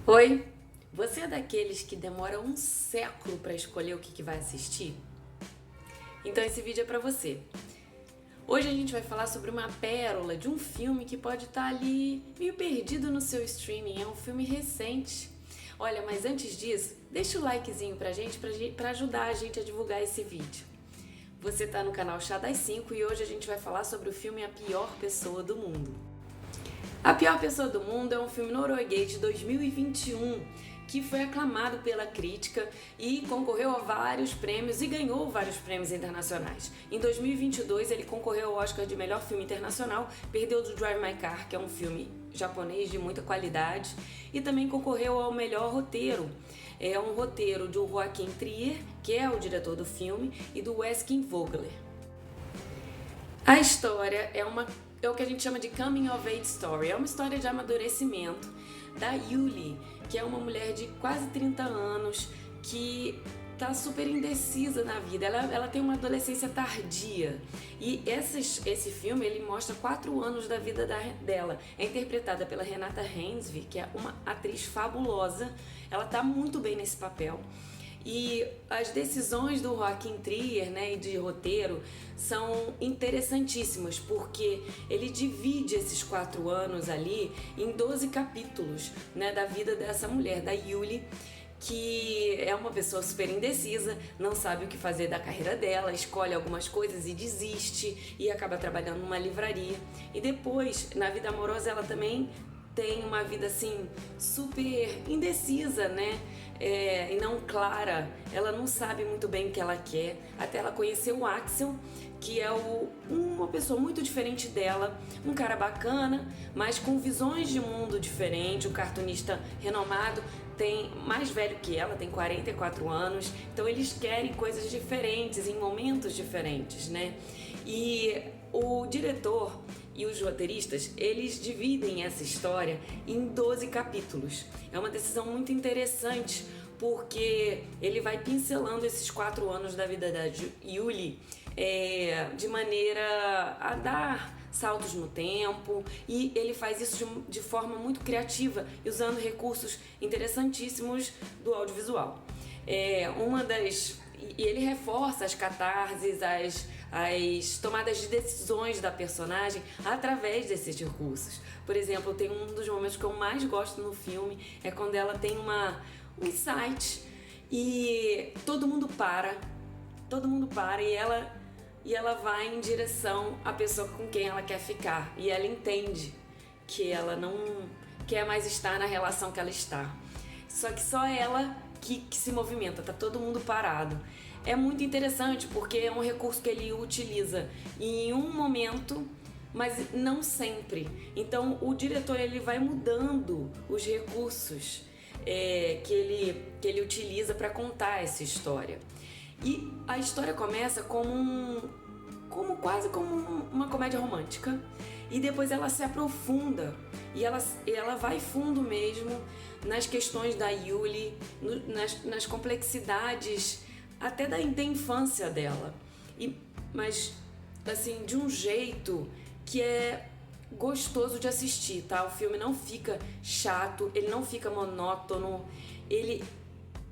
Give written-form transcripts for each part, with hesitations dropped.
Oi, você é daqueles que demora um século para escolher o que vai assistir? Então esse vídeo é para você. Hoje a gente vai falar sobre uma pérola de um filme que pode estar ali meio perdido no seu streaming. É um filme recente. Olha, mas antes disso, deixa o likezinho pra gente, pra ajudar a gente a divulgar esse vídeo. Você tá no canal Chá das 5 e hoje a gente vai falar sobre o filme A Pior Pessoa do Mundo. A Pior Pessoa do Mundo é um filme norueguês de 2021 que foi aclamado pela crítica e concorreu a vários prêmios e ganhou vários prêmios internacionais. Em 2022 ele concorreu ao Oscar de melhor filme internacional, perdeu do Drive My Car, que é um filme japonês de muita qualidade, e também concorreu ao melhor roteiro. É um roteiro do Joachim Trier, que é o diretor do filme, e do Weskin Vogler. A história é o que a gente chama de coming of age story. É uma história de amadurecimento da Yuli, que é uma mulher de quase 30 anos que tá super indecisa na vida. Ela tem uma adolescência tardia. E esse filme, ele mostra 4 anos da vida dela. É interpretada pela Renata Reinsve, que é uma atriz fabulosa. Ela tá muito bem nesse papel. E as decisões do Joachim Trier, né, e de roteiro são interessantíssimas, porque ele divide esses 4 anos ali em 12 capítulos, né, da vida dessa mulher, da Yuli, que é uma pessoa super indecisa, não sabe o que fazer da carreira dela, escolhe algumas coisas e desiste e acaba trabalhando numa livraria. E depois, na vida amorosa, ela também tem uma vida assim super indecisa, né? E não clara. Ela não sabe muito bem o que ela quer, até ela conhecer o Axel, que é uma pessoa muito diferente dela, um cara bacana, mas com visões de mundo diferente, um cartunista renomado, mais velho que ela, tem 44 anos, então eles querem coisas diferentes, em momentos diferentes, né? E o diretor e os roteiristas, eles dividem essa história em 12 capítulos. É uma decisão muito interessante, porque ele vai pincelando esses 4 anos da vida da Yuli de maneira a dar saltos no tempo, e ele faz isso de forma muito criativa, usando recursos interessantíssimos do audiovisual. E ele reforça as catarses, as tomadas de decisões da personagem através desses recursos. Por exemplo, tem um dos momentos que eu mais gosto no filme, é quando ela tem um insight e todo mundo para e ela vai em direção à pessoa com quem ela quer ficar, e ela entende que ela não quer mais estar na relação que ela está. Só que só ela que se movimenta, tá todo mundo parado. É muito interessante porque é um recurso que ele utiliza em um momento, mas não sempre. Então o diretor, ele vai mudando os recursos que ele utiliza para contar essa história. E a história começa quase como uma comédia romântica, e depois ela se aprofunda e ela vai fundo mesmo nas questões da Yuli, nas complexidades até da infância dela, mas assim, de um jeito que é gostoso de assistir, tá? O filme não fica chato, ele não fica monótono,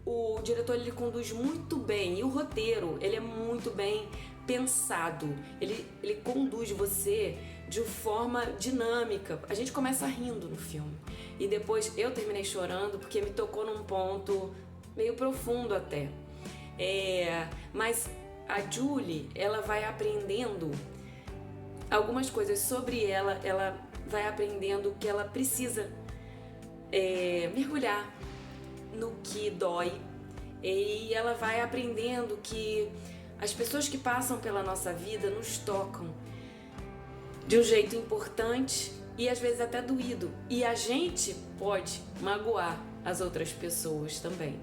o diretor, ele conduz muito bem, e o roteiro, ele é muito bem pensado, ele conduz você de forma dinâmica. A gente começa rindo no filme e depois eu terminei chorando porque me tocou num ponto meio profundo até. Mas a Julie, ela vai aprendendo algumas coisas sobre ela vai aprendendo que ela precisa mergulhar no que dói, e ela vai aprendendo que as pessoas que passam pela nossa vida nos tocam de um jeito importante e às vezes até doído, e a gente pode magoar as outras pessoas também.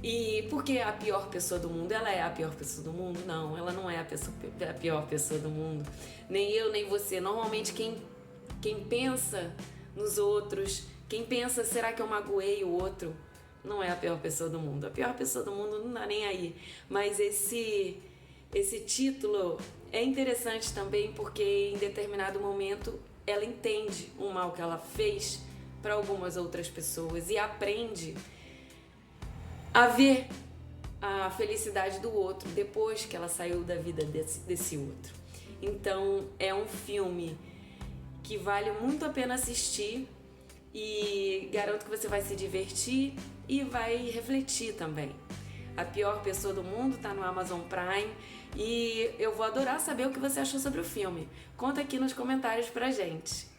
E porque a pior pessoa do mundo, ela é a pior pessoa do mundo? Não, ela não é a pior pessoa do mundo, nem eu nem você. Normalmente quem pensa nos outros, quem pensa, será que eu magoei o outro, não é a pior pessoa do mundo. A pior pessoa do mundo não dá nem aí. Mas esse título é interessante também porque em determinado momento ela entende o mal que ela fez para algumas outras pessoas e aprende a ver a felicidade do outro depois que ela saiu da vida desse outro. Então é um filme que vale muito a pena assistir e garanto que você vai se divertir e vai refletir também. A Pior Pessoa do Mundo tá no Amazon Prime e eu vou adorar saber o que você achou sobre o filme. Conta aqui nos comentários pra gente.